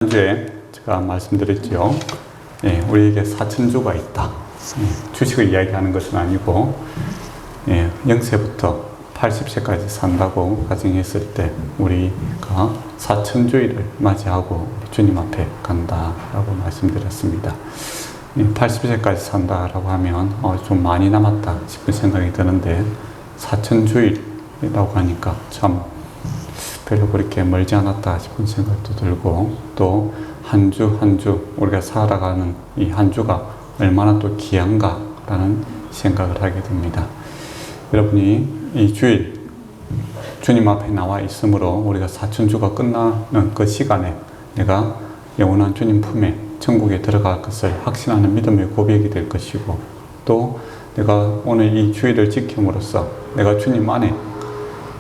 지난주에 제가 말씀드렸죠. 우리에게 사천주가 있다. 주식을 이야기하는 것은 아니고 0세부터 80세까지 산다고 가정했을 때 우리가 사천주의를 맞이하고 주님 앞에 간다라고 말씀드렸습니다. 80세까지 산다라고 하면 좀 많이 남았다 싶은 생각이 드는데 사천주의라고 하니까 참 별로 그렇게 멀지 않았다 싶은 생각도 들고, 또 한 주 한 주 우리가 살아가는 이 한 주가 얼마나 또 귀한가라는 생각을 하게 됩니다. 여러분이 이 주일 주님 앞에 나와 있으므로 우리가 사천주가 끝나는 그 시간에 내가 영원한 주님 품에 천국에 들어갈 것을 확신하는 믿음의 고백이 될 것이고, 또 내가 오늘 이 주일을 지킴으로써 내가 주님 안에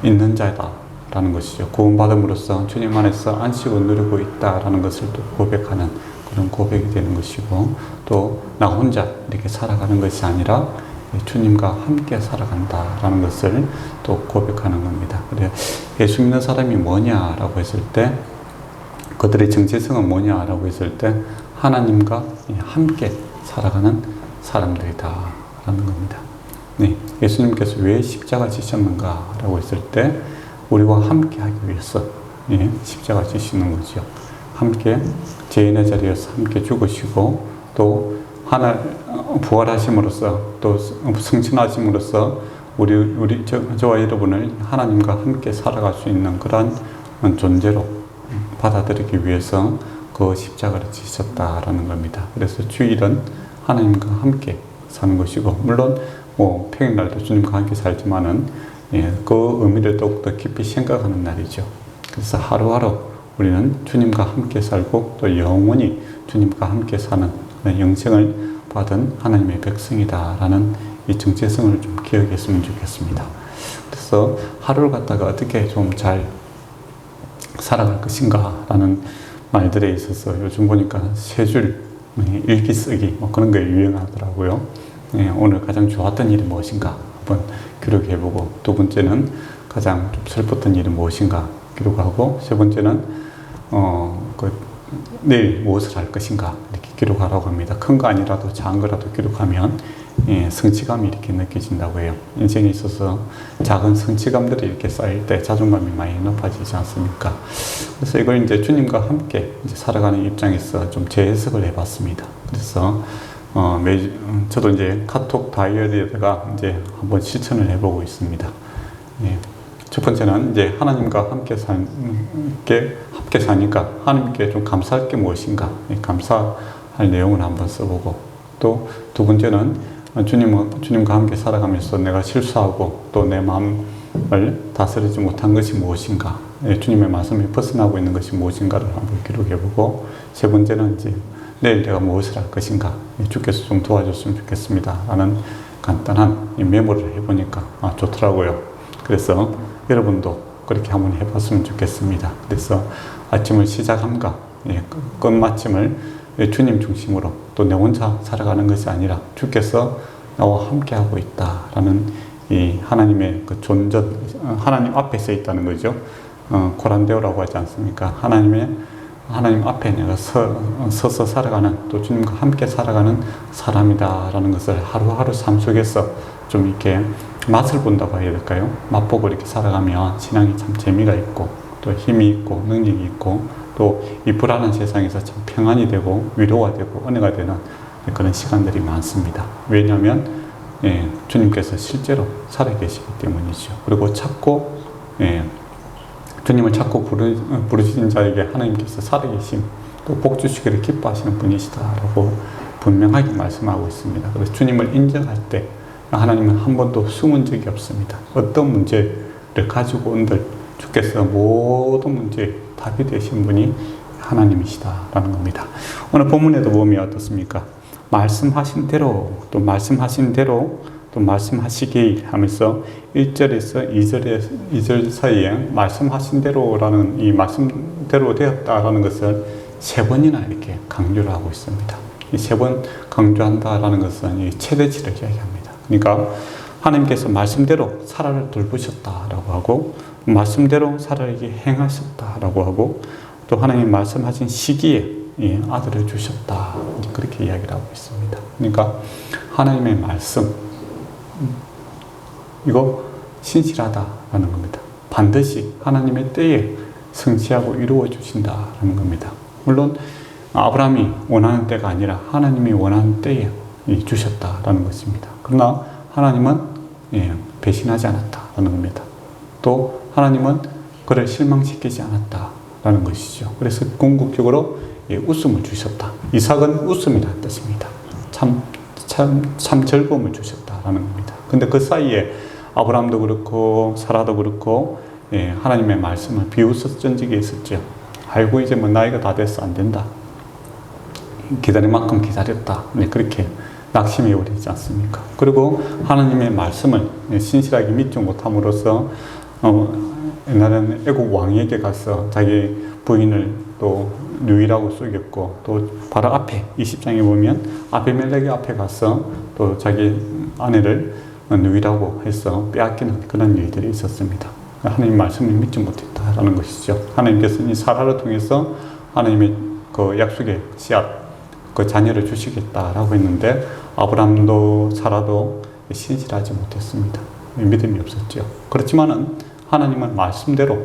있는 자다 라는 것이죠. 구원받음으로써 주님 안에서 안식을 누리고 있다라는 것을 또 고백하는 그런 고백이 되는 것이고, 또 나 혼자 이렇게 살아가는 것이 아니라 주님과 함께 살아간다라는 것을 또 고백하는 겁니다. 그래서 예수 믿는 사람이 뭐냐라고 했을 때, 그들의 정체성은 뭐냐라고 했을 때 하나님과 함께 살아가는 사람들이다 라는 겁니다. 예수님께서 왜 십자가 지셨는가라고 했을 때 우리와 함께 하기 위해서 십자가 지시는 거죠. 함께 죄인의 자리에서 함께 죽으시고, 또 부활하심으로써 또 승천하심으로써 저와 여러분을 하나님과 함께 살아갈 수 있는 그러한 존재로 받아들이기 위해서 그 십자가를 지셨다라는 겁니다. 그래서 주일은 하나님과 함께 사는 것이고, 물론 평일날도 주님과 함께 살지만은 그 의미를 더욱더 깊이 생각하는 날이죠. 그래서 하루하루 우리는 주님과 함께 살고 또 영원히 주님과 함께 사는 영생을 받은 하나님의 백성이다라는 이 정체성을 좀 기억했으면 좋겠습니다. 그래서 하루를 갖다가 어떻게 좀 잘 살아갈 것인가 라는 말들에 있어서 요즘 보니까 세 줄 일기 쓰기 그런 게 유행하더라고요. 오늘 가장 좋았던 일이 무엇인가 한번 기록해보고, 두 번째는 가장 좀 슬펐던 일은 무엇인가 기록하고, 세 번째는 내일 무엇을 할 것인가 이렇게 기록하라고 합니다. 큰 거 아니라도 작은 거라도 기록하면 성취감이 이렇게 느껴진다고 해요. 인생에 있어서 작은 성취감들이 이렇게 쌓일 때 자존감이 많이 높아지지 않습니까? 그래서 이걸 이제 주님과 함께 이제 살아가는 입장에서 좀 재해석을 해봤습니다. 그래서 저도 이제 카톡 다이어리에다가 이제 한번 실천을 해보고 있습니다. 첫 번째는 이제 하나님과 함께 사니까 하나님께 좀 감사할 게 무엇인가, 감사할 내용을 한번 써보고, 또 두 번째는 주님과 함께 살아가면서 내가 실수하고 또 내 마음을 다스리지 못한 것이 무엇인가, 주님의 말씀에 벗어나고 있는 것이 무엇인가를 한번 기록해보고, 세 번째는 이제 내일 내가 무엇을 할 것인가, 주께서 좀 도와줬으면 좋겠습니다 라는 간단한 메모를 해보니까 좋더라고요. 그래서 여러분도 그렇게 한번 해봤으면 좋겠습니다. 그래서 아침을 시작함과 끝마침을 주님 중심으로, 또 내 혼자 살아가는 것이 아니라 주께서 나와 함께하고 있다라는 이 하나님의 그 존전, 하나님 앞에 서 있다는 거죠. 코란데오라고 하지 않습니까? 하나님 앞에 내가 서서 살아가는, 또 주님과 함께 살아가는 사람이다라는 것을 하루하루 삶 속에서 좀 이렇게 맛을 본다고 해야 될까요? 맛보고 이렇게 살아가면 신앙이 참 재미가 있고 또 힘이 있고 능력이 있고, 또 이 불안한 세상에서 참 평안이 되고 위로가 되고 은혜가 되는 그런 시간들이 많습니다. 왜냐하면 주님께서 실제로 살아계시기 때문이죠. 그리고 주님을 찾고 부르신 자에게 하나님께서 살아계심, 또 복 주시기를 기뻐하시는 분이시다라고 분명하게 말씀하고 있습니다. 그래서 주님을 인정할 때 하나님은 한 번도 숨은 적이 없습니다. 어떤 문제를 가지고 온들 주께서 모든 문제에 답이 되신 분이 하나님이시다라는 겁니다. 오늘 본문에도 보면 어떻습니까? 말씀하신 대로 또 말씀하신 대로 또 말씀하시길 하면서 1절에서 2절 사이에 말씀하신 대로라는 이 말씀대로 되었다라는 것을 세 번이나 이렇게 강조를 하고 있습니다. 이 세 번 강조한다라는 것은 이 최대치를 이야기합니다. 그러니까 하나님께서 말씀대로 사라를 돌보셨다라고 하고, 말씀대로 사라에게 행하셨다라고 하고, 또 하나님이 말씀하신 시기에 아들을 주셨다. 그렇게 이야기를 하고 있습니다. 그러니까 하나님의 말씀, 이거 신실하다라는 겁니다. 반드시 하나님의 때에 성취하고 이루어 주신다라는 겁니다. 물론 아브라함이 원하는 때가 아니라 하나님이 원하는 때에 주셨다라는 것입니다. 그러나 하나님은 배신하지 않았다라는 겁니다. 또 하나님은 그를 실망시키지 않았다라는 것이죠. 그래서 궁극적으로 웃음을 주셨다. 이삭은 웃음이라는 뜻입니다. 참 즐거움을 주셨다라는 겁니다. 근데 그 사이에 아브라함도 그렇고 사라도 그렇고 하나님의 말씀을 비웃어서 던지게 했었죠. 아이고 이제 뭐 나이가 다 됐어, 안 된다. 기다릴 만큼 기다렸다. 그렇게 낙심해 버리지 않습니까? 그리고 하나님의 말씀을 신실하게 믿지 못함으로써 옛날에는 애국 왕에게 가서 자기 부인을 또 누이라고 속였고, 또 바로 앞에 20장에 보면 아비멜렉 앞에 가서 또 자기 아내를 누이라고 해서 빼앗기는 그런 일들이 있었습니다. 하나님 말씀을 믿지 못했다라는 것이죠. 하나님께서는 이 사라를 통해서 하나님의 그 약속의 씨앗, 그 자녀를 주시겠다라고 했는데 아브라함도 사라도 신실하지 못했습니다. 믿음이 없었죠. 그렇지만은 하나님은 말씀대로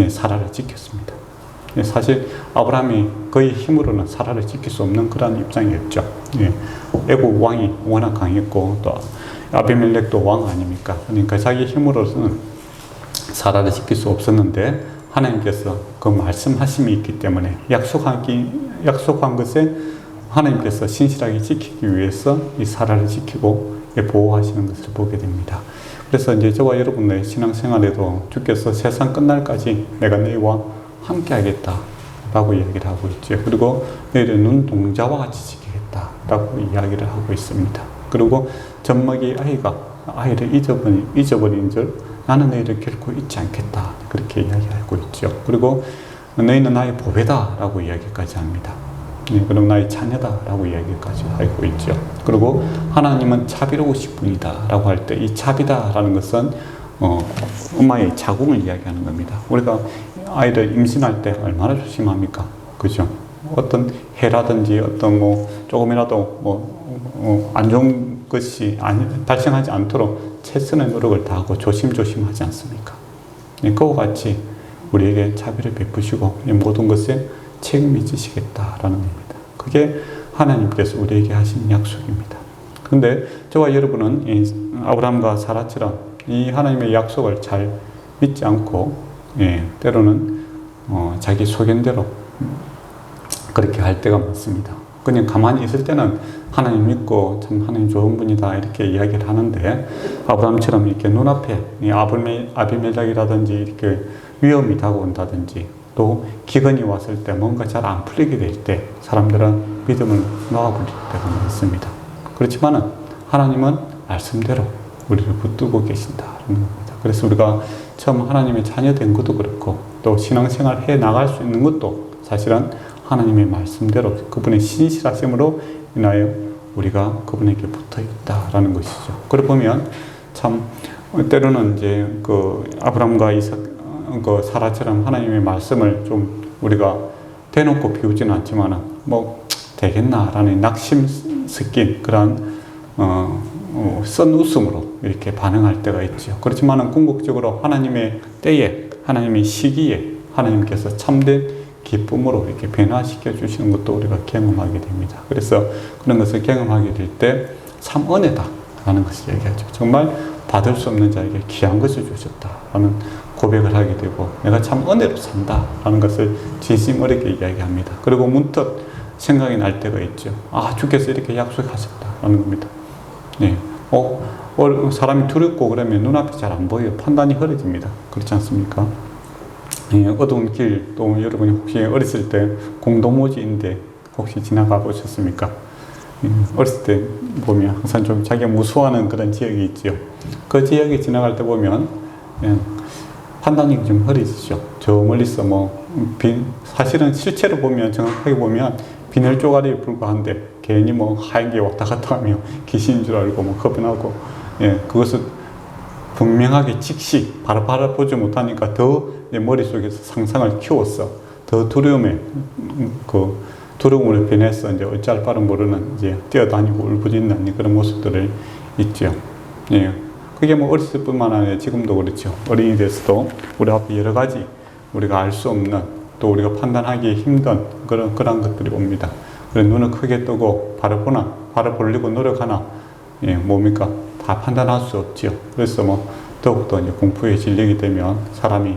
사라를 지켰습니다. 사실 아브라함이 그의 힘으로는 사라를 지킬 수 없는 그런 입장이었죠. 애국 왕이 워낙 강했고 또 아비멜렉도 왕 아닙니까? 그러니까 자기 힘으로서는 사라를 지킬 수 없었는데 하나님께서 그 말씀하심이 있기 때문에 약속한 것에 하나님께서 신실하게 지키기 위해서 이 사라를 지키고 보호하시는 것을 보게 됩니다. 그래서 이제 저와 여러분의 신앙생활에도 주께서 세상 끝날까지 내가 너희와 함께 하겠다라고 이야기를 하고 있죠. 그리고 너희를 눈동자와 같이 지키겠다라고 이야기를 하고 있습니다. 그리고 젖먹이 아이가 아이를 잊어버린 줄 나는 너희를 결코 잊지 않겠다. 그렇게 이야기하고 있죠. 그리고 너희는 나의 보배다라고 이야기까지 합니다. 그리고 나의 자녀다라고 이야기까지 하고 있죠. 그리고 하나님은 자비로우신 분이다라고 할 때 이 자비다라는 것은 엄마의 자궁을 이야기하는 겁니다. 우리가 아이를 임신할 때 얼마나 조심합니까? 그죠? 어떤 해라든지 어떤 조금이라도 안 좋은 것이 발생하지 않도록 최선의 노력을 다하고 조심조심하지 않습니까? 그와 같이 우리에게 자비를 베푸시고 모든 것에 책임을 지시겠다라는 겁니다. 그게 하나님께서 우리에게 하신 약속입니다. 그런데 저와 여러분은 아브라함과 사라처럼 이 하나님의 약속을 잘 믿지 않고 때로는 자기 소견대로 그렇게 할 때가 많습니다. 그냥 가만히 있을 때는 하나님 믿고 참 하나님 좋은 분이다 이렇게 이야기를 하는데 아브라함처럼 이렇게 눈앞에 아비멜렉이라든지 이렇게 위험이 다가온다든지 또 기근이 왔을 때 뭔가 잘 안 풀리게 될 때 사람들은 믿음을 놓아버릴 때가 많습니다. 그렇지만은 하나님은 말씀대로 우리를 붙들고 계신다는 겁니다. 그래서 우리가 처음 하나님의 자녀 된 것도 그렇고 또 신앙생활 해 나갈 수 있는 것도 사실은 하나님의 말씀대로 그분의 신실하심으로 인하여 우리가 그분에게 붙어 있다라는 것이죠. 그러고 보면 참 때로는 이제 그 아브라함과 이삭, 그 사라처럼 하나님의 말씀을 좀 우리가 대놓고 비우지는 않지만은 뭐 되겠나라는 낙심 섞인 그런 쓴 웃음으로 이렇게 반응할 때가 있죠. 그렇지만은 궁극적으로 하나님의 때에 하나님의 시기에 하나님께서 참된 기쁨으로 이렇게 변화시켜 주시는 것도 우리가 경험하게 됩니다. 그래서 그런 것을 경험하게 될 때 참 은혜다라는 것을 얘기하죠. 정말 받을 수 없는 자에게 귀한 것을 주셨다라는 고백을 하게 되고 내가 참 은혜로 산다라는 것을 진심 어렵게 이야기합니다. 그리고 문득 생각이 날 때가 있죠. 아, 주께서 이렇게 약속하셨다라는 겁니다. 사람이 두렵고 그러면 눈앞이 잘 안 보여요. 판단이 흐려집니다. 그렇지 않습니까? 어두운 길, 또 여러분이 혹시 어렸을 때 공동묘지인데 혹시 지나가 보셨습니까? 어렸을 때 보면 항상 좀 자기가 무서워하는 그런 지역이 있죠. 그 지역에 지나갈 때 보면 판단이 좀 흐려지죠. 저 멀리서 사실은 실체로 보면 정확하게 보면 비늘 쪼가리에 불과한데 괜히 하얀 게 왔다 갔다 하며 귀신인 줄 알고 겁이 나고 그것을 분명하게 즉시 바로 보지 못하니까 더 내 머릿속에서 상상을 키웠어. 더 두려움에 두려움으로 변해서 이제 어찌할 바를 모르는 이제 뛰어다니고 울부짖는 그런 모습들을 있죠. 예. 그게 뭐 어렸을 뿐만 아니라 지금도 그렇죠. 어린이 돼서도 우리 앞에 여러 가지 우리가 알 수 없는 또 우리가 판단하기 힘든 그런 것들이 옵니다. 그래서 눈을 크게 뜨고 발을 벌리고 노력하나, 예, 뭡니까? 다 판단할 수 없지요. 그래서 뭐 더욱더 이제 공포에 질리게 되면 사람이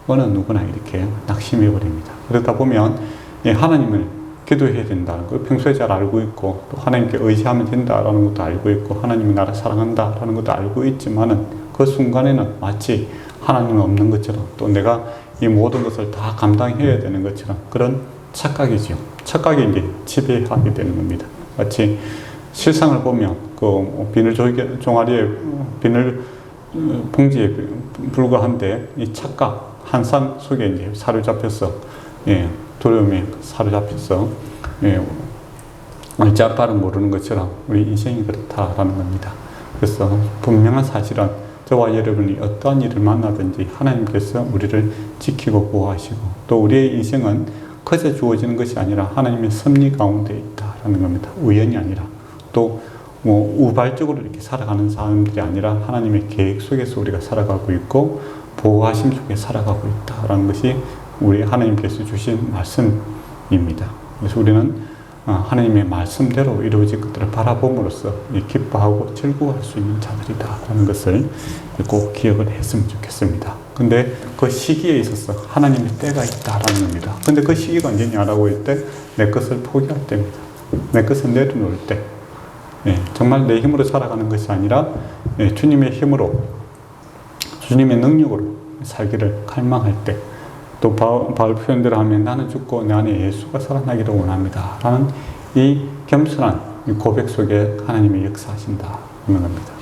어느 누구나 이렇게 낙심해 버립니다. 그러다 보면, 예, 하나님을 기도해야 된다는 걸 평소에 잘 알고 있고, 또 하나님께 의지하면 된다라는 것도 알고 있고, 하나님이 나를 사랑한다라는 것도 알고 있지만은 그 순간에는 마치 하나님은 없는 것처럼, 또 내가 이 모든 것을 다 감당해야 되는 것처럼 그런 착각이죠. 착각이 이제 지배하게 되는 겁니다. 마치 실상을 보면 비늘 종아리에 비늘 봉지에 불과한데 이 착각 한상 속에 이제 사로잡혀서, 예, 두려움에 사로잡혀서, 예, 어찌할 바를 모르는 것처럼 우리 인생이 그렇다라는 겁니다. 그래서 분명한 사실은 저와 여러분이 어떠한 일을 만나든지 하나님께서 우리를 지키고 보호하시고, 또 우리의 인생은 커져 주어지는 것이 아니라 하나님의 섭리 가운데 있다라는 겁니다. 우연이 아니라, 또 뭐 우발적으로 이렇게 살아가는 사람들이 아니라 하나님의 계획 속에서 우리가 살아가고 있고 보호하심 속에 살아가고 있다라는 것이 우리 하나님께서 주신 말씀입니다. 그래서 우리는 하나님의 말씀대로 이루어질 것들을 바라봄으로써 기뻐하고 즐거워할 수 있는 자들이다라는 것을 꼭 기억을 했으면 좋겠습니다. 근데 그 시기에 있어서 하나님의 때가 있다라는 겁니다. 근데 그 시기가 언제냐라고 할 때 내 것을 포기할 때입니다. 내 것을 내려놓을 때, 예, 정말 내 힘으로 살아가는 것이 아니라, 예, 주님의 힘으로, 주님의 능력으로 살기를 갈망할 때, 또 바울 표현대로 하면 나는 죽고 내 안에 예수가 살아나기를 원합니다 라는 이 겸손한 고백 속에 하나님이 역사하신다는 겁니다.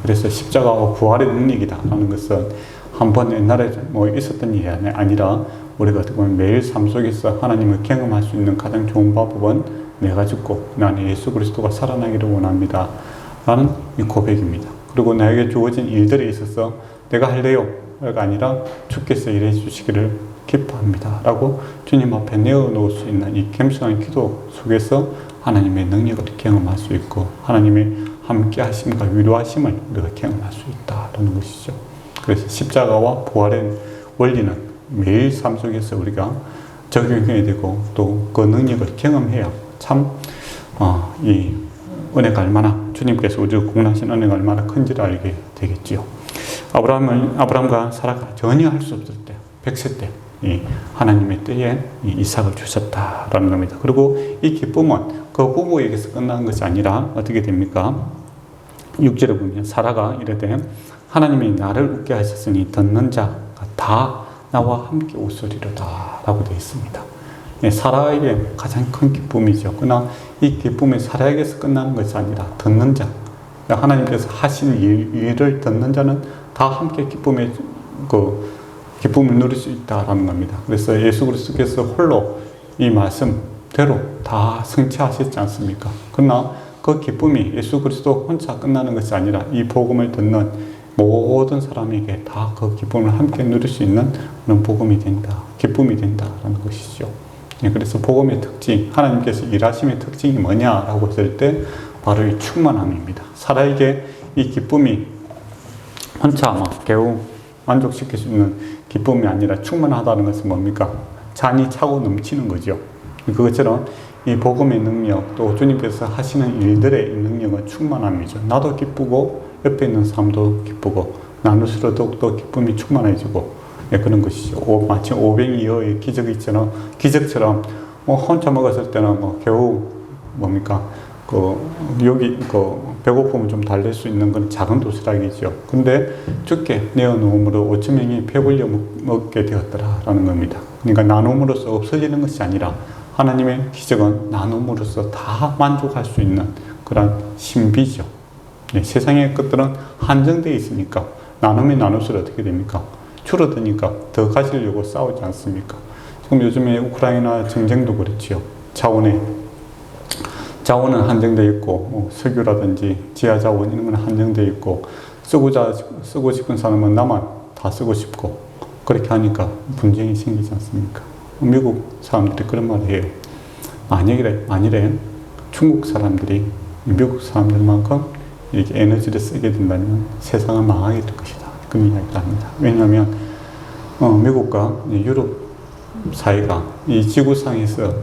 그래서 십자가와 부활의 능력이다라는 것은 한번 옛날에 뭐 있었던 일이 아니라 우리가 어떻게 보면 매일 삶 속에서 하나님을 경험할 수 있는 가장 좋은 방법은 내가 죽고 내 안에 예수 그리스도가 살아나기를 원합니다 라는 이 고백입니다. 그리고 나에게 주어진 일들에 있어서 내가 할래요 가 아니라 주께서 일해 주시기를 기뻐합니다 라고 주님 앞에 내어놓을 수 있는 이 겸손한 기도 속에서 하나님의 능력을 경험할 수 있고 하나님의 함께 하심과 위로하심을 우리가 경험할 수 있다는 것이죠. 그래서 십자가와 부활의 원리는 매일 삶 속에서 우리가 적용해야 되고 또 그 능력을 경험해야 참 이 은혜가 얼마나 주님께서 우리를 구원하신 은혜가 얼마나 큰지를 알게 되겠지요. 아브라함과 사라가 전혀 할 수 없을 때, 100세 때, 하나님의 때에 이삭을 주셨다라는 겁니다. 그리고 이 기쁨은 그 부부에게서 끝나는 것이 아니라 어떻게 됩니까? 6절에 보면 사라가 이르되 하나님이 나를 웃게 하셨으니 듣는 자가 다 나와 함께 웃으리로다 라고 되어 있습니다. 사라에게 가장 큰 기쁨이죠. 그러나 이 기쁨이 사라에게서 끝나는 것이 아니라 듣는 자, 하나님께서 하신 일을 듣는 자는 다 함께 기쁨을 누릴 수 있다라는 겁니다. 그래서 예수 그리스도께서 홀로 이 말씀대로 다 성취하셨지 않습니까? 그러나 그 기쁨이 예수 그리스도 혼자 끝나는 것이 아니라 이 복음을 듣는 모든 사람에게 다 그 기쁨을 함께 누릴 수 있는 그런 복음이 된다, 기쁨이 된다라는 것이죠. 그래서 복음의 특징, 하나님께서 일하심의 특징이 뭐냐라고 했을 때 바로 이 충만함입니다. 사라에게 이 기쁨이 혼자 겨우 만족시킬 수 있는 기쁨이 아니라 충만하다는 것은 뭡니까? 잔이 차고 넘치는 거죠. 그것처럼 이 복음의 능력, 또 주님께서 하시는 일들의 능력은 충만함이죠. 나도 기쁘고 옆에 있는 사람도 기쁘고 나눌수록 더욱더 기쁨이 충만해지고, 그런 것이죠. 마치 오병이어의 기적처럼 혼자 먹었을 때는 겨우 뭡니까? 여기 배고픔을 좀 달랠 수 있는 건 작은 도시락이죠. 근데 주께 내어놓음으로 5,000명이 배불려 먹게 되었더라라는 겁니다. 그러니까 나눔으로써 없어지는 것이 아니라 하나님의 기적은 나눔으로써 다 만족할 수 있는 그런 신비죠. 세상의 것들은 한정되어 있으니까 나눔이 나눌수록 어떻게 됩니까? 줄어드니까 더 가지려고 싸우지 않습니까? 지금 요즘에 우크라이나 전쟁도 그렇지요. 자원은 한정되어 있고, 석유라든지 지하자원 이런 건 한정되어 있고, 쓰고 싶은 사람은 나만 다 쓰고 싶고, 그렇게 하니까 분쟁이 생기지 않습니까? 미국 사람들이 그런 말을 해요. 만일에 중국 사람들이 미국 사람들만큼 이렇게 에너지를 쓰게 된다면 세상은 망하게 될 것이다. 그런 이야기를 합니다. 왜냐하면 미국과 유럽 사회가 이 지구상에서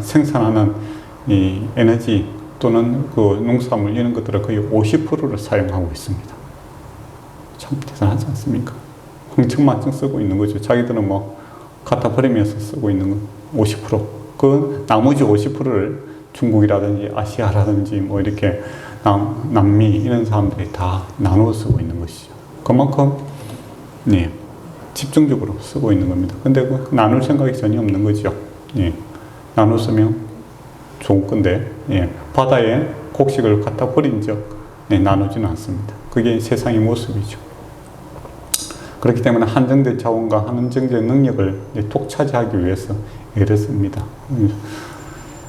생산하는 이 에너지 또는 그 농산물 이런 것들을 거의 50%를 사용하고 있습니다. 참 대단하지 않습니까? 흥청망청 쓰고 있는 거죠. 자기들은 뭐 갖다 버리면서 쓰고 있는 건 50%. 그 나머지 50%를 중국이라든지 아시아라든지 뭐 이렇게 남미 이런 사람들이 다 나눠 쓰고 있는 것이죠. 그만큼 네, 집중적으로 쓰고 있는 겁니다. 근데 그 나눌 생각이 전혀 없는 거죠. 예, 나눠 쓰면 좋은 건데 예, 바다에 곡식을 갖다 버린 적 나누지는 않습니다. 그게 세상의 모습이죠. 그렇기 때문에 한정된 자원과 한정된 능력을 독차지하기 위해서 애를 씁니다.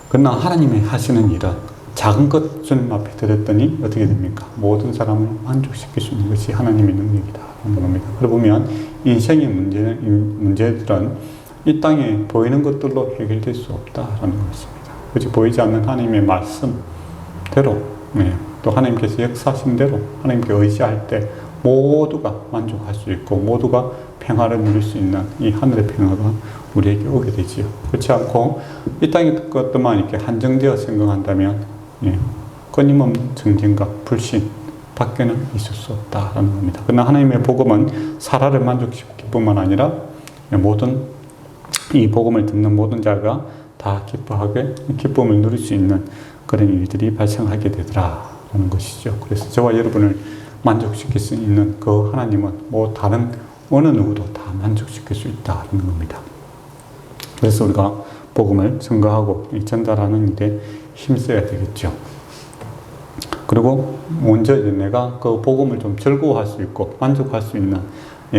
그러나 하나님이 하시는 일은 작은 것 주님 앞에 드렸더니 어떻게 됩니까? 모든 사람을 만족시킬 수 있는 것이 하나님의 능력이다 하는 겁니다. 그러고 보면 인생의 문제들은 이 땅에 보이는 것들로 해결될 수 없다라는 것입니다. 그렇지 보이지 않는 하나님의 말씀대로 또 하나님께서 역사하신 대로 하나님께 의지할 때 모두가 만족할 수 있고 모두가 평화를 누릴 수 있는 이 하늘의 평화가 우리에게 오게 되지요. 그렇지 않고 이 땅의 것들만 이렇게 한정되어 생각한다면 끊임없는 정쟁과 불신 밖에는 있을 수 없다라는 겁니다. 그러나 하나님의 복음은 사라를 만족시킬 뿐만 아니라 모든 이 복음을 듣는 모든 자가 다 기뻐하게 기쁨을 누릴 수 있는 그런 일들이 발생하게 되더라라는 것이죠. 그래서 저와 여러분을 만족시킬 수 있는 그 하나님은 뭐 다른 어느 누구도 다 만족시킬 수 있다는 겁니다. 그래서 우리가 복음을 증거하고 전달하는 일에 힘써야 되겠죠. 그리고 먼저 내가 그 복음을 좀 즐거워할 수 있고 만족할 수 있는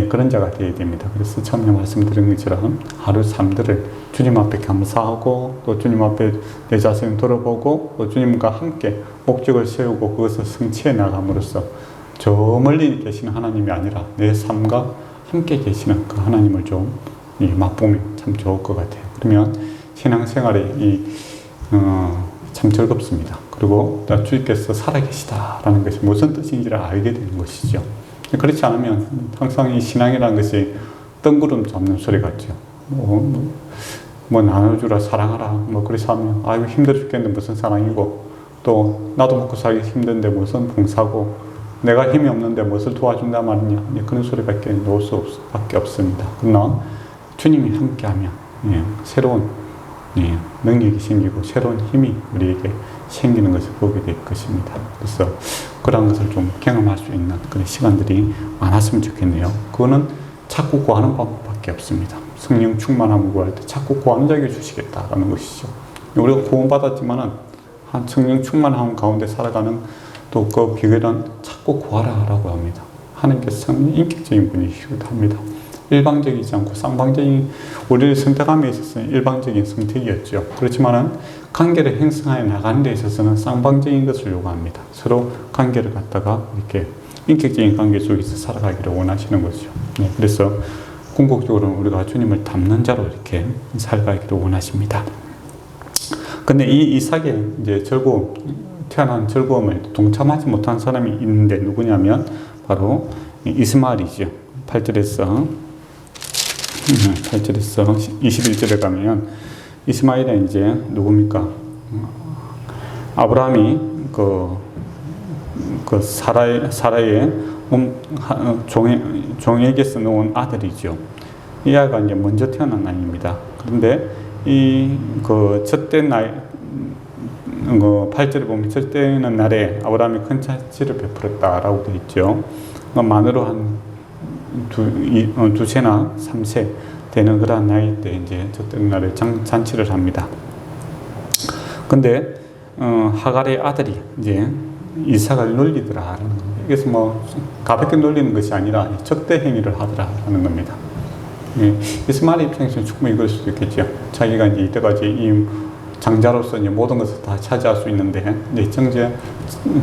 그런 자가 되어야 됩니다. 그래서 처음에 말씀드린 것처럼 하루 삶들을 주님 앞에 감사하고 또 주님 앞에 내 자신을 돌아보고 또 주님과 함께 목적을 세우고 그것을 성취해 나감으로써 저 멀리 계시는 하나님이 아니라 내 삶과 함께 계시는 그 하나님을 좀 맛보면 참 좋을 것 같아요. 그러면 신앙생활이 참 즐겁습니다. 그리고 주님께서 살아계시다라는 것이 무슨 뜻인지를 알게 되는 것이죠. 그렇지 않으면 항상 이 신앙이라는 것이 뜬구름 잡는 소리 같죠. 뭐 나눠주라 사랑하라 뭐 그래서 하면 아이고 힘들어 죽겠는데 무슨 사랑이고 또 나도 먹고 살기 힘든데 무슨 봉사고 내가 힘이 없는데 무엇을 도와준다 말이냐 그런 소리밖에 놓을 수밖에 없습니다. 그러나 주님이 함께하면 새로운 능력이 생기고 새로운 힘이 우리에게 생기는 것을 보게 될 것입니다. 그래서 그런 것을 좀 경험할 수 있는 그런 시간들이 많았으면 좋겠네요. 그거는 자꾸 구하는 방법밖에 없습니다. 성령 충만함을 구할 때 자꾸 구하는 자에게 주시겠다라는 것이죠. 우리가 구원받았지만은 한 성령 충만함 가운데 살아가는 또 그 비결은 자꾸 구하라라고 합니다. 하나님께서 인격적인 분이시기도 합니다. 일방적이지 않고 쌍방적인 우리를 선택함에 있어서는 일방적인 선택이었죠. 그렇지만은 관계를 형성하여 나가는 데 있어서는 쌍방적인 것을 요구합니다. 서로 관계를 갖다가 이렇게 인격적인 관계 속에서 살아가기를 원하시는 거죠. 그래서 궁극적으로 우리가 주님을 닮는 자로 이렇게 살아가기를 원하십니다. 근데 이 이삭의 이제 태어난 즐거움을 동참하지 못한 사람이 있는데 누구냐면 바로 이스마엘이죠. 8절에서 21절에 가면 이스마엘은 이제 누굽니까? 아브라함이 그 사라의 종에게서 놓은 아들이죠. 이 아이가 이제 먼저 태어난 아이입니다. 그런데 첫째 8절에 보면 첫째는 날에 아브라함이 큰 잔치를 베풀었다라고 되어 있죠. 만으로 한 두세나 3세 되는 그런 나이 때 이제 첫째 날에 잔치를 합니다. 근데 하갈의 아들이 이제 이삭을 놀리더라라는 겁니다. 그래서 뭐 가볍게 놀리는 것이 아니라 적대 행위를 하더라라는 겁니다. 이스마엘 입장에서는 충분히 그럴 수도 있겠죠. 자기가 이제 이때까지 이 장자로서 이제 모든 것을 다 차지할 수 있는데 이제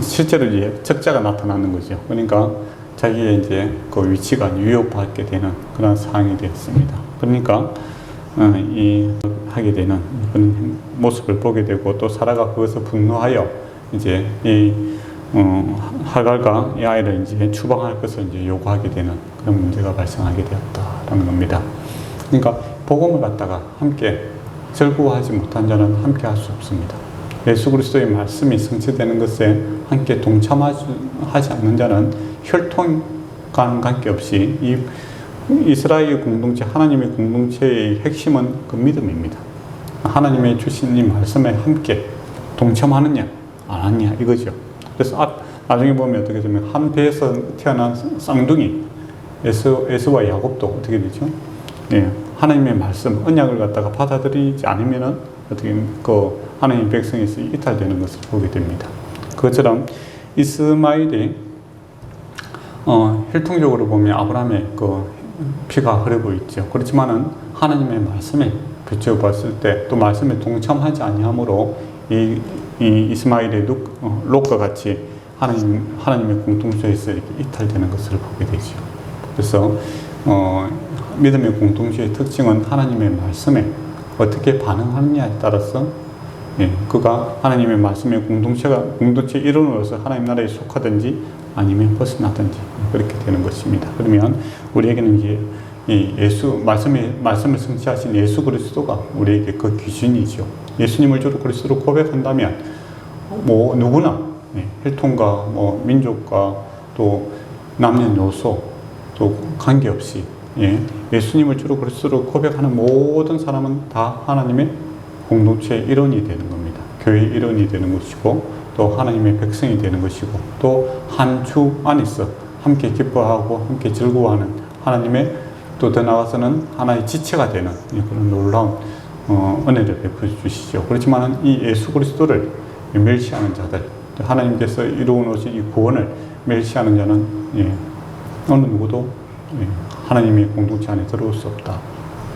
실제로 이제 적자가 나타나는 거죠. 그러니까 자기의 이제 그 위치가 위협받게 되는 그런 상황이 되었습니다. 그러니까 하게 되는 그런 모습을 보게 되고, 또 사라가 그것을 분노하여 이제 하갈과 이 아이를 이제 추방할 것을 이제 요구하게 되는 그런 문제가 발생하게 되었다라는 겁니다. 그러니까 복음을 갖다가 함께 즐거워하지 못한 자는 함께 할 수 없습니다. 예수 그리스도의 말씀이 성취되는 것에 함께 동참하지 않는 자는 혈통과는 관계없이 이 이스라엘 공동체, 하나님의 공동체의 핵심은 그 믿음입니다. 하나님의 주신 이 말씀에 함께 동참하느냐 안 하느냐 이거죠. 그래서 나중에 보면 어떻게 되면 한 배에서 태어난 쌍둥이 에서와 야곱도 어떻게 되죠? 예, 하나님의 말씀, 언약을 갖다가 받아들이지 않으면은 어떻게 그 하나님의 백성에서 이탈되는 것을 보게 됩니다. 그것처럼 이스마엘이 혈통적으로 보면 아브라함의 그 피가 흐르고 있죠. 그렇지만은 하나님의 말씀에 비춰봤을 때 또 말씀에 동참하지 아니함으로 이 이스마엘의 롯과 같이 하나님의 공동체에서 이렇게 이탈되는 것을 보게 되죠. 그래서 믿음의 공동체의 특징은 하나님의 말씀에 어떻게 반응하느냐에 따라서 그가 하나님의 말씀의 공동체 일원으로서 하나님 나라에 속하든지 아니면 벗어나든지 그렇게 되는 것입니다. 그러면 우리에게는 이제 말씀을 성취하신 예수 그리스도가 우리에게 그 기준이죠. 예수님을 주로 그리스도로 고백한다면 뭐 누구나 혈통과 민족과 또 남녀노소 또 관계없이 예수님을 주로 그리스도로 고백하는 모든 사람은 다 하나님의 공동체의 일원이 되는 겁니다. 교회의 일원이 되는 것이고 또 하나님의 백성이 되는 것이고 또 한 주 안에서 함께 기뻐하고 함께 즐거워하는 하나님의 또 더 나아가서는 하나의 지체가 되는 그런 놀라운 은혜를 베풀어 주시죠. 그렇지만 이 예수 그리스도를 멸시하는 자들, 하나님께서 이루어 놓으신 이 구원을 멸시하는 자는 어느 누구도 하나님의 공동체 안에 들어올 수 없다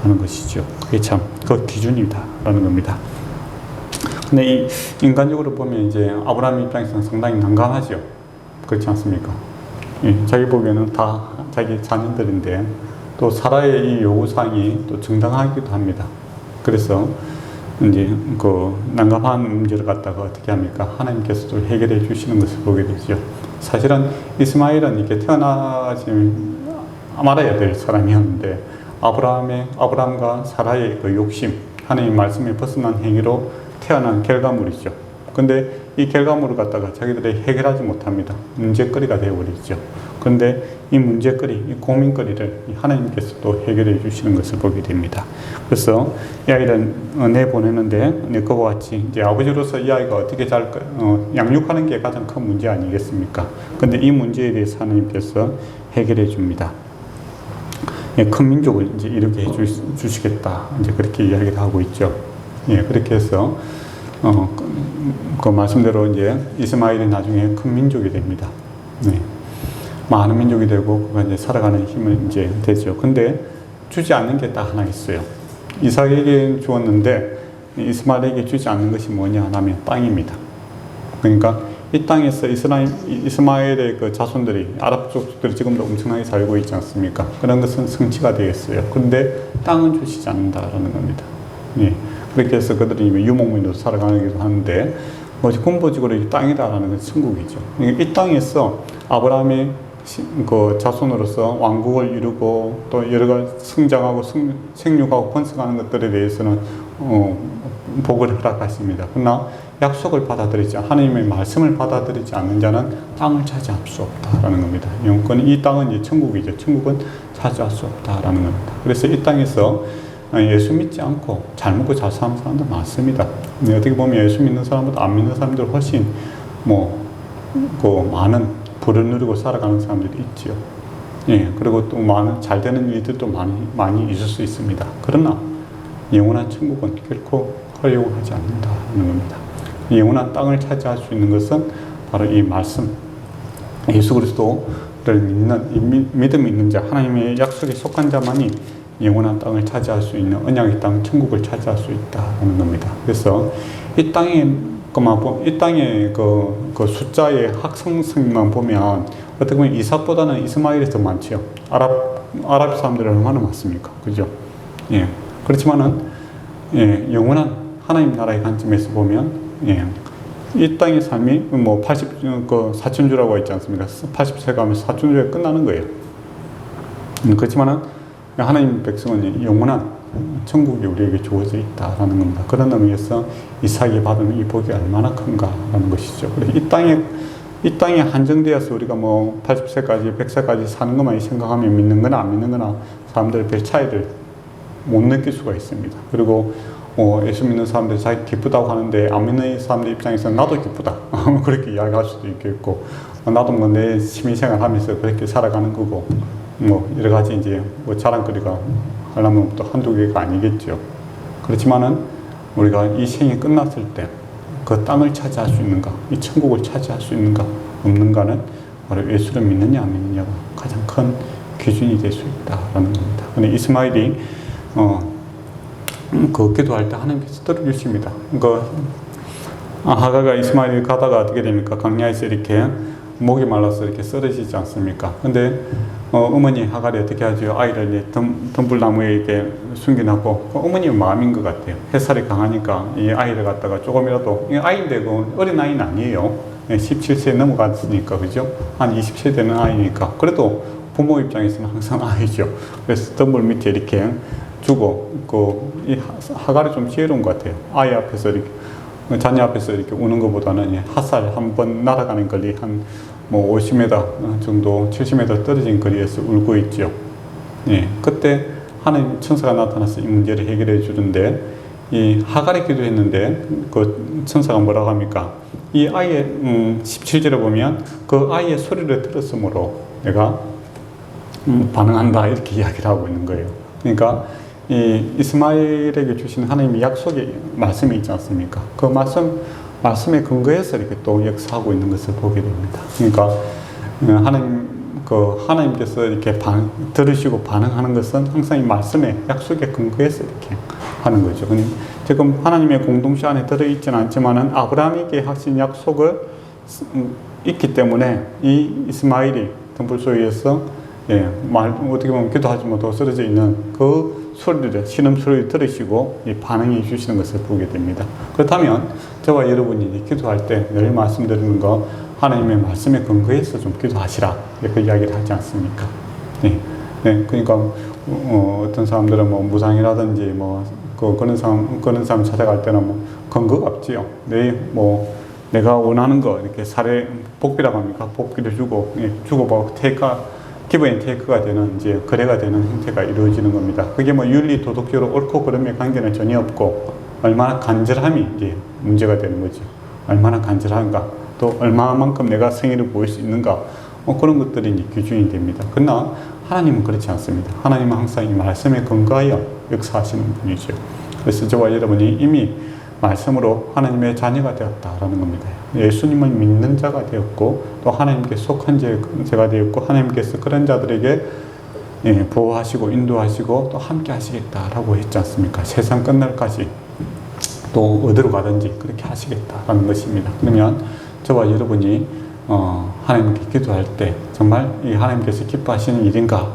하는 것이죠. 그게 참 그 기준이다라는 겁니다. 근데 이 인간적으로 보면 이제 아브라함 입장에서는 상당히 난감하죠. 그렇지 않습니까? 자기 보기에는 다 자기 자녀들인데 또 사라의 이 요구사항이 또 정당하기도 합니다. 그래서 이제 그 난감한 문제를 갖다가 어떻게 합니까? 하나님께서도 해결해 주시는 것을 보게 되죠. 사실은 이스마엘은 이렇게 태어나지 말아야 될 사람이었는데 아브라함과 사라의 그 욕심, 하나님 말씀에 벗어난 행위로 태어난 결과물이죠. 근데 이 결과물을 갖다가 자기들이 해결하지 못합니다. 문제거리가 되어버리죠. 그런데 이 문제거리, 이 고민거리를 하나님께서 또 해결해 주시는 것을 보게 됩니다. 그래서 이 아이를 내보내는데 그와 같이 이제 아버지로서 이 아이가 어떻게 양육하는 게 가장 큰 문제 아니겠습니까? 근데 이 문제에 대해서 하나님께서 해결해 줍니다. 큰 민족을 이제 이렇게 해 주시겠다. 이제 그렇게 이야기를 하고 있죠. 그렇게 해서 그 말씀대로 이제 이스마엘이 나중에 큰 민족이 됩니다. 많은 민족이 되고 그가 이제 살아가는 힘을 이제 되죠. 근데 주지 않는 게 딱 하나 있어요. 이삭에게 주었는데 이스마엘에게 주지 않는 것이 뭐냐 하면 땅입니다. 그러니까 이 땅에서 이스마엘의 그 자손들이 아랍 족속들이 지금도 엄청나게 살고 있지 않습니까? 그런 것은 성취가 되겠어요. 그런데 땅은 주시지 않는다라는 겁니다. 그렇게 해서 그들이 유목민으로 살아가기도 하는데 근본적으로 이 땅이다라는 건 천국이죠. 이 땅에서 아브라함의 그 자손으로서 왕국을 이루고 또 여러 가지 성장하고 생육하고 번성하는 것들에 대해서는 복을 허락하십니다. 그러나 약속을 받아들이지 하나님의 말씀을 받아들이지 않는 자는 땅을 차지할 수 없다라는 겁니다. 영권 이 땅은 이제 천국이죠. 천국은 차지할 수 없다라는 겁니다. 그래서 이 땅에서 예수 믿지 않고 잘 먹고 잘 사는 사람들 많습니다. 어떻게 보면 예수 믿는 사람보다 안 믿는 사람들 훨씬 그 많은 부를 누리고 살아가는 사람들이 있지요. 그리고 또 많은 잘 되는 일들도 많이 있을 수 있습니다. 그러나 영원한 천국은 결코 허용하지 않는다는 겁니다. 영원한 땅을 차지할 수 있는 것은 바로 이 말씀, 예수 그리스도를 믿는 믿음이 있는 자, 하나님의 약속에 속한 자만이 영원한 땅을 차지할 수 있는 언약의 땅, 천국을 차지할 수 있다는 겁니다. 그래서 이 땅의 그 숫자의 확성성만 보면 어떻게 보면 이삭보다는 이스마엘이 더 많죠. 아랍 사람들이 얼마나 많습니까? 그죠? 그렇지만은, 예, 영원한 하나님 나라의 관점에서 보면, 예, 이 땅의 삶이 뭐 4천주라고 했지 않습니까? 80세 가면 4천주에 끝나는 거예요. 그렇지만은 하나님 백성은 영원한 천국이 우리에게 주어져 있다라는 겁니다. 그런 의미에서 이삭이 받은 이 복이 얼마나 큰가라는 것이죠. 이 땅에 한정되어서 우리가 뭐 80세까지, 100세까지 사는 것만 생각하면 믿는 거나 안 믿는 거나 사람들의 별 차이를 못 느낄 수가 있습니다. 그리고 예수 믿는 사람들이 자기 기쁘다고 하는데 안 믿는 사람들 입장에서는 나도 기쁘다 그렇게 이야기할 수도 있겠고, 나도 뭐 내 취미생활 하면서 그렇게 살아가는 거고, 뭐 여러 가지 이제 뭐 자랑거리가 하려면 또 한두 개가 아니겠죠. 그렇지만은 우리가 이 생이 끝났을 때 그 땅을 차지할 수 있는가, 이 천국을 차지할 수 있는가 없는가는 바로 예수를 믿느냐 안 믿느냐가 가장 큰 기준이 될 수 있다라는 겁니다. 근데 이스마엘이 그 기도할 때 하나님께서 들어주십니다. 하가가 이스마엘이 가다가 어떻게 됩니까? 광야에서 이렇게 목이 말라서 이렇게 쓰러지지 않습니까? 근데 어머니 하갈이 어떻게 하죠? 아이를 덤불나무에 이렇게 숨겨놓고, 어머니의 마음인 것 같아요. 햇살이 강하니까 이 아이를 갖다가 조금이라도, 이 아이인데 그 어린 아이는 아니에요. 17세 넘어갔으니까, 그죠? 한 20세 되는 아이니까. 그래도 부모 입장에서는 항상 아이죠. 그래서 덤불 밑에 이렇게 주고, 이 하갈이 좀 지혜로운 것 같아요. 아이 앞에서 이렇게, 자녀 앞에서 이렇게 우는 것보다는 핫살 한 번 날아가는 거리 뭐 50m 정도, 70m 떨어진 거리에서 울고 있죠. 예, 그때 하나님 천사가 나타나서 이 문제를 해결해 주는데, 이 하갈이 기도했는데 그 천사가 뭐라고 합니까? 이 아이의 17절에 보면 그 아이의 소리를 들었으므로 내가 반응한다 이렇게 이야기를 하고 있는 거예요. 그러니까 이 이스마엘에게 주신 하나님의 약속의 말씀이 있지 않습니까? 그 말씀에 근거해서 이렇게 또 역사하고 있는 것을 보게 됩니다. 그러니까 하나님께서 이렇게 들으시고 반응하는 것은 항상 이 말씀의 약속에 근거해서 이렇게 하는 거죠. 지금 하나님의 공동체 안에 들어있지는 않지만은 아브라함에게 하신 약속을 있기 때문에 이 이스마엘이 등불소위에서 어떻게 보면 기도하지 못하고 쓰러져 있는 그 신음소리를 들으시고 반응해 주시는 것을 보게 됩니다. 그렇다면 저와 여러분이 기도할 때 늘 말씀드리는 거, 하나님의 말씀에 근거해서 좀 기도하시라 이렇게 이야기를 하지 않습니까? 그러니까 어떤 사람들은 뭐 무상이라든지 그런 사람 찾아갈 때는 뭐 근거가 없지요. 내가 원하는 거 이렇게 복비라고 합니까? 복비를 주고 기브 앤 테이크가 되는, 이제 거래가 되는 형태가 이루어지는 겁니다. 그게 뭐 윤리 도덕적으로 옳고 그름의 관계는 전혀 없고, 얼마나 간절함이 이제 문제가 되는 거죠. 얼마나 간절한가, 또 얼마만큼 내가 성의를 보일 수 있는가, 그런 것들이 이제 기준이 됩니다. 그러나 하나님은 그렇지 않습니다. 하나님은 항상 이 말씀에 근거하여 역사하시는 분이죠. 그래서 저와 여러분이 이미 말씀으로 하나님의 자녀가 되었다라는 겁니다. 예수님을 믿는 자가 되었고, 또 하나님께 속한 자가 되었고, 하나님께서 그런 자들에게 보호하시고 인도하시고 또 함께 하시겠다라고 했지 않습니까? 세상 끝날까지 또 어디로 가든지 그렇게 하시겠다라는 것입니다. 그러면 저와 여러분이 하나님께 기도할 때 정말 이 하나님께서 기뻐하시는 일인가,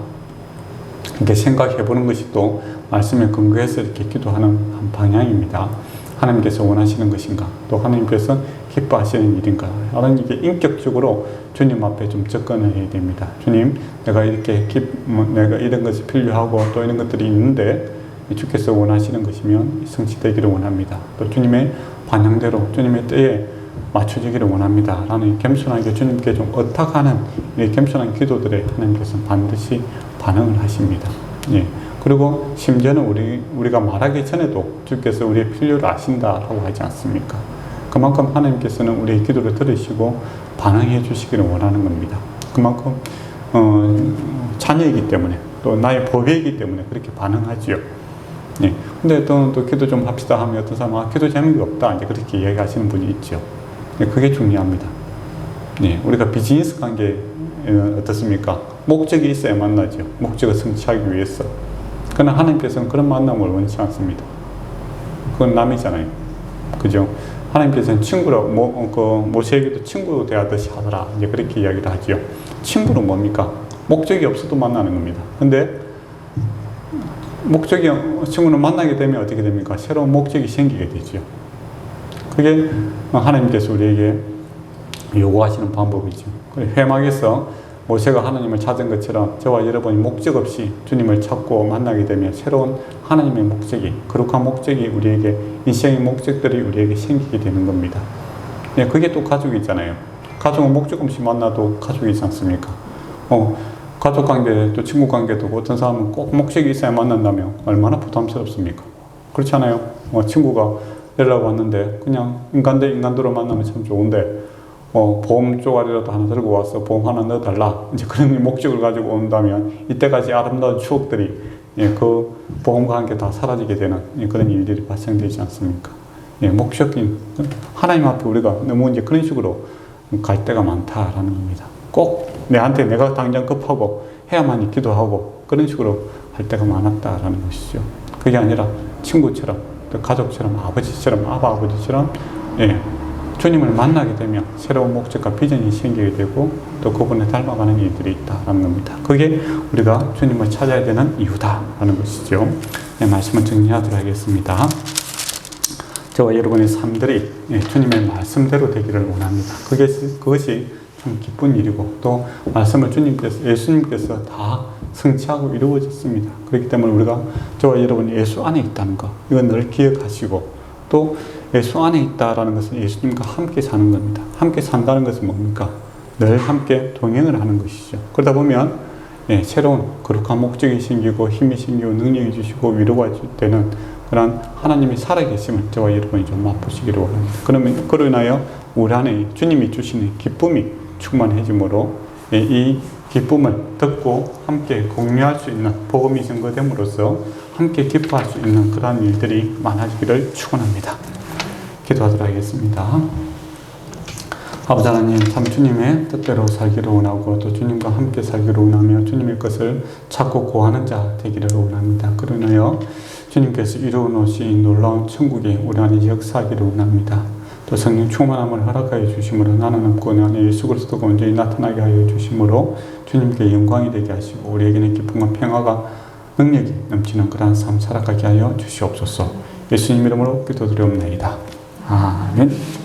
이렇게 생각해 보는 것이 또 말씀에 근거해서 이렇게 기도하는 한 방향입니다. 하나님께서 원하시는 것인가, 또 하나님께서 기뻐하시는 일인가, 라는 이게 인격적으로 주님 앞에 좀 접근을 해야 됩니다. 주님, 내가 이런 것이 필요하고 또 이런 것들이 있는데 주께서 원하시는 것이면 성취되기를 원합니다. 또 주님의 반향대로 주님의 때에 맞춰지기를 원합니다. 라는 겸손하게 주님께 좀 의탁하는 이 겸손한 기도들에 하나님께서 반드시 반응을 하십니다. 그리고 심지어는 우리가 말하기 전에도 주께서 우리의 필요를 아신다라고 하지 않습니까? 그만큼 하나님께서는 우리의 기도를 들으시고 반응해 주시기를 원하는 겁니다. 그만큼 자녀이기 때문에, 또 나의 법이기 때문에 그렇게 반응하지요. 근데 또 기도 좀 합시다 하면 어떤 사람은 기도 재미가 없다 이제 그렇게 이야기하시는 분이 있죠. 그게 중요합니다. 우리가 비즈니스 관계 어떻습니까? 목적이 있어야 만나죠. 목적을 성취하기 위해서. 그러나 하나님께서는 그런 만남을 원치 않습니다. 그건 남이잖아요. 그죠? 하나님께서는 친구라고, 모세에게도 친구 대하듯이 하더라. 이제 그렇게 이야기를 하죠. 친구는 뭡니까? 목적이 없어도 만나는 겁니다. 근데 목적이, 친구를 만나게 되면 어떻게 됩니까? 새로운 목적이 생기게 되죠. 그게 하나님께서 우리에게 요구하시는 방법이죠. 회막에서 모세가 하나님을 찾은 것처럼 저와 여러분이 목적 없이 주님을 찾고 만나게 되면 새로운 하나님의 목적이, 거룩한 목적이 우리에게, 인생의 목적들이 우리에게 생기게 되는 겁니다. 예, 그게 또 가족이잖아요. 가족은 목적 없이 만나도 가족이지 않습니까? 가족 관계, 또 친구 관계도 어떤 사람은 꼭 목적이 있어야 만난다면 얼마나 부담스럽습니까? 그렇잖아요. 친구가 연락 왔는데 그냥 인간 대 인간으로 만나면 참 좋은데 보험 쪼가리라도 하나 들고 와서 보험 하나 넣어달라, 이제 그런 목적을 가지고 온다면 이때까지 아름다운 추억들이, 예, 그 보험과 함께 다 사라지게 되는, 예, 그런 일들이 발생되지 않습니까? 예, 목적인 하나님 앞에 우리가 너무 이제 그런 식으로 갈 때가 많다라는 겁니다. 꼭 내한테 내가 당장 급하고 해야만 기도하고 그런 식으로 할 때가 많았다라는 것이죠. 그게 아니라 친구처럼, 또 가족처럼, 아버지처럼, 아버지처럼, 예, 주님을 만나게 되면 새로운 목적과 비전이 생기게 되고 또 그분을 닮아가는 일들이 있다라는 겁니다. 그게 우리가 주님을 찾아야 되는 이유다라는 것이죠. 네, 말씀을 정리하도록 하겠습니다. 저와 여러분의 삶들이, 예, 주님의 말씀대로 되기를 원합니다. 그것이 참 기쁜 일이고, 또 말씀을 예수님께서 다 성취하고 이루어졌습니다. 그렇기 때문에 우리가, 저와 여러분이 예수 안에 있다는 것, 이건 늘 기억하시고, 또 예수 안에 있다라는 것은 예수님과 함께 사는 겁니다. 함께 산다는 것은 뭡니까? 늘 함께 동행을 하는 것이죠. 그러다 보면, 예, 새로운 거룩한 목적이 생기고 힘이 생기고 능력이 주시고 위로가 되는 그런 하나님이 살아계심을 저와 여러분이 좀 맛보시기를 원합니다. 그러면 그로 인하여 우리 안에 주님이 주시는 기쁨이 충만해짐으로, 예, 이 기쁨을 듣고 함께 공유할 수 있는, 복음이 증거됨으로써 함께 기뻐할 수 있는 그러한 일들이 많아지기를 축원합니다. 기도하도록 하겠습니다. 아버지 하나님, 참 주님의 뜻대로 살기를 원하고 또 주님과 함께 살기를 원하며 주님의 것을 찾고 구하는 자 되기를 원합니다. 그러나요 주님께서 이루어놓으신 놀라운 천국이 우리 안에 역사하기를 원합니다. 또 성령 충만함을 허락하여 주심으로 나는 없고 내 안에 예수 그리스도가 온전히 나타나게 하여 주심으로 주님께 영광이 되게 하시고 우리에게는 기쁨과 평화가 능력이 넘치는 그러한 삶 살아가게 하여 주시옵소서. 예수님 이름으로 기도드리옵나이다. 아멘.